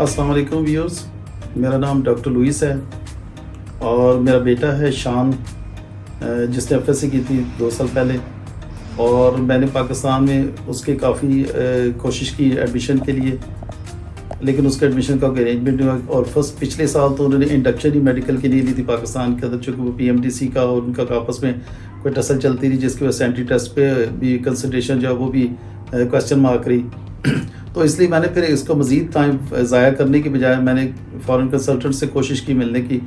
السلام علیکم ویورز، میرا نام ڈاکٹر لوئس ہے اور میرا بیٹا ہے شان، جس نے FSC کی تھی 2 سال پہلے، اور میں نے پاکستان میں اس کے کافی کوشش کی ایڈمیشن کے لیے، لیکن اس کا ایڈمیشن کا کوئی ارینجمنٹ نہیں ہوا۔ اور پچھلے سال تو انہوں نے انڈکشن ہی میڈیکل کے لیے لی تھی پاکستان کے اندر، چونکہ وہ PMDC کا اور ان کا آپس میں کوئی ٹسل چلتی رہی، جس کی وجہ سے اینٹری ٹیسٹ پہ بھی کنسنٹریشن جو ہے وہ بھی کوشچن مارک رہی۔ تو اس لیے میں نے پھر اس کو مزید ٹائم ضائع کرنے کی بجائے میں نے فارن کنسلٹنٹ سے کوشش کی ملنے کی۔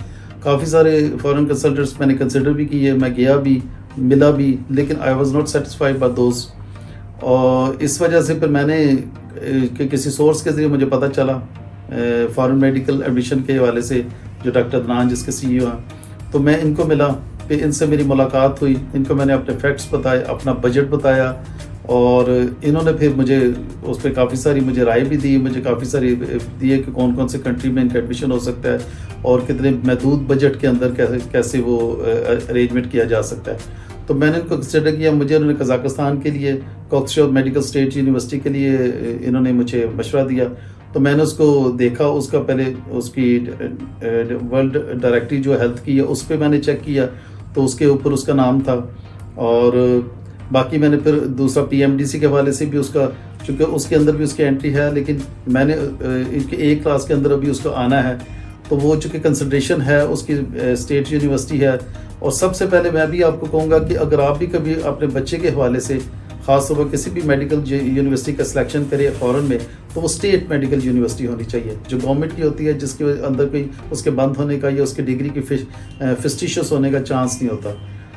کافی سارے فارن کنسلٹنٹس میں نے کنسیڈر بھی کیے، میں گیا بھی، ملا بھی، لیکن I was not satisfied by those. اور اس وجہ سے پھر میں نے کہ کسی سورس کے ذریعے مجھے پتہ چلا فارن میڈیکل ایڈمیشن کے حوالے سے، جو ڈاکٹر عدنان جس کے CEO ہیں، تو میں ان کو ملا، پھر ان سے میری ملاقات ہوئی، ان کو میں نے اپنے فیکٹس بتائے، اپنا بجٹ بتایا، اور انہوں نے پھر مجھے اس پہ کافی ساری مجھے رائے بھی دی، مجھے کافی ساری دیے کہ کون کون سے کنٹری میں ان کا ایڈمیشن ہو سکتا ہے اور کتنے محدود بجٹ کے اندر کیسے وہ ارینجمنٹ کیا جا سکتا ہے۔ تو میں نے ان کو کنسیڈر کیا، مجھے انہوں نے قزاقستان کے لیے کوکسشور میڈیکل اسٹیٹ یونیورسٹی کے لیے انہوں نے مجھے مشورہ دیا۔ تو میں نے اس کو دیکھا، اس کا پہلے اس کی ورلڈ ڈائریکٹری جو ہیلتھ کی ہے اس پہ میں نے چیک کیا، تو اس کے اوپر اس کا نام تھا، اور باقی میں نے پھر دوسرا PMDC کے حوالے سے بھی اس کا، چونکہ اس کے اندر بھی اس کی انٹری ہے، لیکن میں نے ان کے ایک کلاس کے اندر ابھی اس کو آنا ہے، تو وہ چونکہ کنسنٹریشن ہے اس کی اسٹیٹ یونیورسٹی ہے۔ اور سب سے پہلے میں بھی آپ کو کہوں گا کہ اگر آپ بھی کبھی اپنے بچے کے حوالے سے خاص طور پر کسی بھی میڈیکل یونیورسٹی کا سلیکشن کرے فورن میں، تو وہ اسٹیٹ میڈیکل یونیورسٹی ہونی چاہیے جو گورنمنٹ کی ہوتی ہے، جس کے اندر کوئی اس کے بند ہونے کا یا اس کی ڈگری کی فسٹیشس ہونے کا چانس نہیں ہوتا،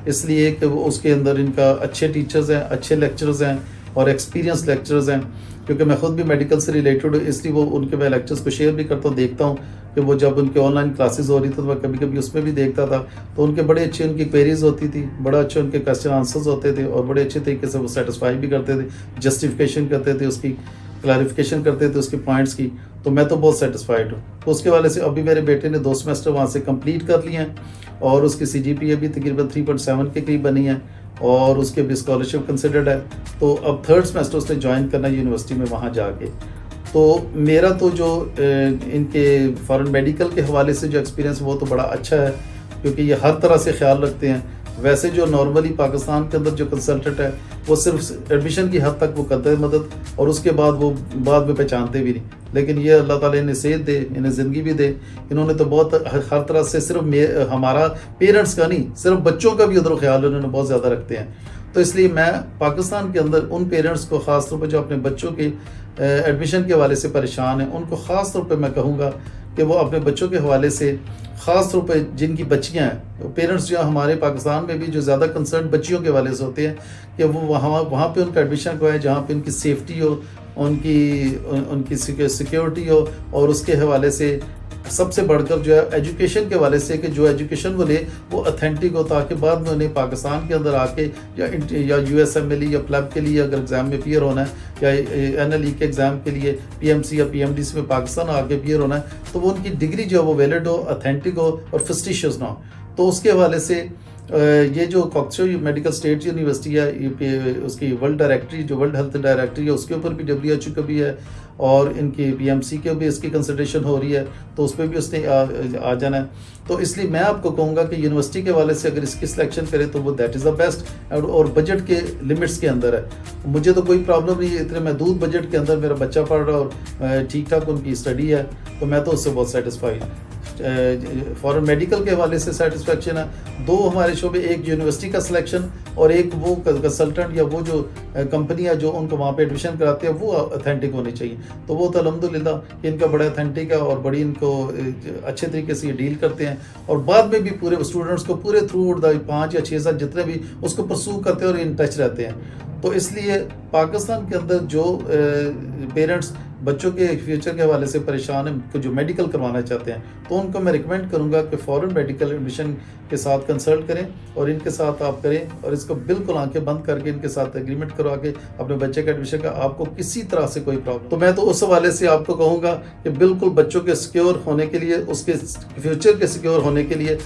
اس لیے کہ وہ اس کے اندر ان کا اچھے ٹیچرز ہیں، اچھے لیکچرز ہیں اور ایکسپیرینس لیکچرز ہیں، کیونکہ میں خود بھی میڈیکل سے ریلیٹڈ ہوں، اس لیے وہ ان کے میں لیکچرز کو شیئر بھی کرتا ہوں، دیکھتا ہوں کہ وہ جب ان کے آن لائن کلاسز ہو رہی تھی تو میں کبھی کبھی اس میں بھی دیکھتا تھا، تو ان کے بڑے اچھے ان کی کوئریز ہوتی تھی، بڑا اچھے ان کے کویسچن آنسرز ہوتے تھے، اور بڑے اچھے طریقے سے وہ سیٹسفائی بھی کرتے تھے، جسٹیفیکیشن کرتے تھے، اس کی کلیریفیکیشن کرتے تھے اس کے پوائنٹس کی، تو میں تو بہت سیٹسفائیڈ ہوں۔ تو اس کے والے سے ابھی میرے بیٹے نے 2 سیمسٹر وہاں سے کمپلیٹ کر لیے ہیں، اور اس کی CGPA بھی تقریباً 3.7 کے قریب بنی ہے، اور اس کے بھی اسکالرشپ کنسیڈرڈ ہے، تو اب 3rd سیمسٹر اس نے جوائن کرنا ہے یونیورسٹی میں وہاں جا کے۔ تو میرا تو جو ان کے فارن میڈیکل کے حوالے سے جو ایکسپیرینس وہ تو بڑا اچھا ہے، کیونکہ یہ ہر طرح سے خیال رکھتے ہیں۔ ویسے جو نارملی پاکستان کے اندر جو کنسلٹنٹ ہے وہ صرف ایڈمیشن کی حد تک وہ کرتے ہیں مدد، اور اس کے بعد وہ بعد میں پہچانتے بھی نہیں، لیکن یہ اللہ تعالیٰ انہیں صحت دے، انہیں زندگی بھی دے، انہوں نے تو بہت ہر طرح سے صرف ہمارا پیرنٹس کا نہیں، صرف بچوں کا بھی ادھر خیال انہوں نے بہت زیادہ رکھتے ہیں۔ تو اس لیے میں پاکستان کے اندر ان پیرنٹس کو خاص طور پہ جو اپنے بچوں کے ایڈمیشن کے حوالے سے پریشان ہیں، ان کو خاص طور پہ میں کہوں گا کہ وہ اپنے بچوں کے حوالے سے، خاص طور پہ جن کی بچیاں ہیں، پیرنٹس جو ہمارے پاکستان میں بھی جو زیادہ کنسرن بچیوں کے حوالے سے ہوتے ہیں، کہ وہ وہاں پہ ان کا ایڈمیشن کروائے جہاں پہ ان کی سیفٹی ہو، ان کی سیکیورٹی ہو، اور اس کے حوالے سے سب سے بڑھ کر جو ہے ایجوکیشن کے حوالے سے کہ جو ایجوکیشن وہ لے وہ اتھینٹک ہو، تاکہ بعد میں انہیں پاکستان کے اندر آ کے یا USMLE یا پلیب کے لیے اگر ایگزام میں اپیئر ہونا ہے، یا NLE کے ایگزام کے لیے PMC یا PMDC میں پاکستان آ کے اپیئر ہونا ہے، تو وہ ان کی ڈگری جو ہے وہ ویلڈ ہو، اتھینٹک ہو اور فسٹیشیس نہ ہو۔ تو اس کے حوالے سے یہ جو کوکسشور میڈیکل اسٹیٹ یونیورسٹی ہے، اس کی ورلڈ ڈائریکٹری جو ورلڈ ہیلتھ ڈائریکٹری ہے، اس کے اوپر بھی WHO کا بھی ہے، اور ان کی PMC کے بھی اس کی کنسیڈریشن ہو رہی ہے، تو اس پہ بھی اس نے آ جانا ہے۔ تو اس لیے میں آپ کو کہوں گا کہ یونیورسٹی کے حوالے سے اگر اس کی سلیکشن کرے تو وہ دیٹ از دا بیسٹ، اور بجٹ کے لمٹس کے اندر ہے۔ مجھے تو کوئی پرابلم نہیں ہے، اتنے محدود بجٹ کے اندر میرا بچہ پڑھ رہا اور ٹھیک ٹھاک ان کی اسٹڈی ہے، تو میں تو اس سے بہت سیٹسفائیڈ ہوں۔ فارن میڈیکل کے حوالے سے سیٹسفیکشن ہے۔ 2 ہمارے شعبے، ایک یونیورسٹی کا سلیکشن اور ایک وہ کنسلٹنٹ یا وہ جو کمپنیاں جو ان کو وہاں پہ ایڈمیشن کراتے ہیں وہ اتھینٹک ہونی چاہیے، تو وہ تو الحمدللہ کہ ان کا بڑا اتھینٹک ہے اور بڑی ان کو اچھے طریقے سے یہ ڈیل کرتے ہیں، اور بعد میں بھی پورے اسٹوڈنٹس کو پورے تھرو آؤٹ 5 یا 6 سال جتنے بھی اس کو پرسو کرتے ہیں اور ان ٹچ رہتے ہیں۔ تو اس لیے پاکستان کے اندر جو پیرنٹس بچوں کے فیوچر کے حوالے سے پریشان ہیں، جو میڈیکل کروانا چاہتے ہیں، تو ان کو میں ریکمینڈ کروں گا کہ فورن میڈیکل ایڈمیشن کے ساتھ کنسلٹ کریں، اور ان کے ساتھ آپ کریں، اور اس کو بالکل آنکھیں بند کر کے ان کے ساتھ ایگریمنٹ کروا کے اپنے بچے کا ایڈمیشن کا آپ کو کسی طرح سے کوئی پرابلم، تو میں تو اس حوالے سے آپ کو کہوں گا کہ بالکل بچوں کے سیکیور ہونے کے لیے، اس کے فیوچر کے سیکیور ہونے کے لیے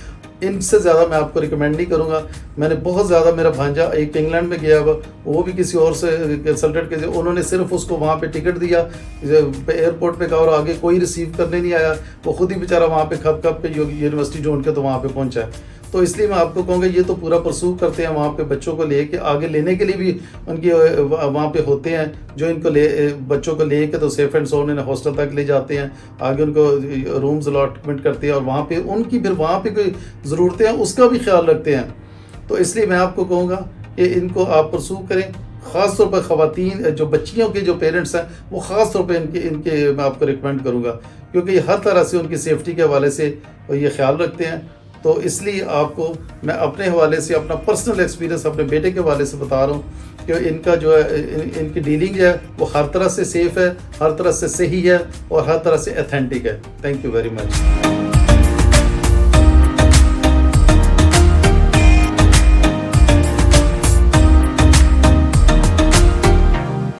ان سے زیادہ میں آپ کو ریکمینڈ نہیں کروں گا. میں نے بہت زیادہ, میرا بھانجا ایک انگلینڈ میں گیا ہوا, وہ بھی کسی اور سے کنسلٹنٹ کے, انہوں نے صرف اس کو وہاں پہ ٹکٹ دیا, ایئرپورٹ پہ کہا, اور آگے کوئی ریسیو کرنے نہیں آیا. وہ خود ہی بیچارہ وہاں پہ کھپ کھپ کے یونیورسٹی ڈھونڈ کے تو وہاں پہ پہنچا ہے. تو اس لیے میں آپ کو کہوں گا یہ تو پورا پرسو کرتے ہیں وہاں پہ, بچوں کو لے کے آگے لینے کے لیے بھی ان کی وہاں پہ ہوتے ہیں جو ان کو بچوں کو لے کے تو سیف اینڈ ساؤنڈ انہیں ہاسٹل تک لے جاتے ہیں, آگے ان کو رومز الاٹمنٹ کرتے ہیں, اور وہاں پہ ان کی پھر وہاں پہ کوئی ضرورتیں ہیں اس کا بھی خیال رکھتے ہیں. تو اس لیے میں آپ کو کہوں گا کہ ان کو آپ پرسو کریں, خاص طور پر خواتین جو بچیوں کے جو پیرنٹس ہیں وہ خاص طور پہ ان کے میں آپ کو ریکمینڈ کروں گا, کیونکہ یہ ہر طرح سے ان کی سیفٹی کے حوالے سے یہ خیال رکھتے ہیں. تو اس لیے آپ کو میں اپنے حوالے سے اپنا پرسنل ایکسپیرینس اپنے بیٹے کے حوالے سے بتا رہا ہوں کہ ان کا جو ہے ان کی ڈیلنگ ہے وہ ہر طرح سے سیف ہے, ہر طرح سے صحیح ہے, اور ہر طرح سے ایتھینٹک ہے. Thank you very much.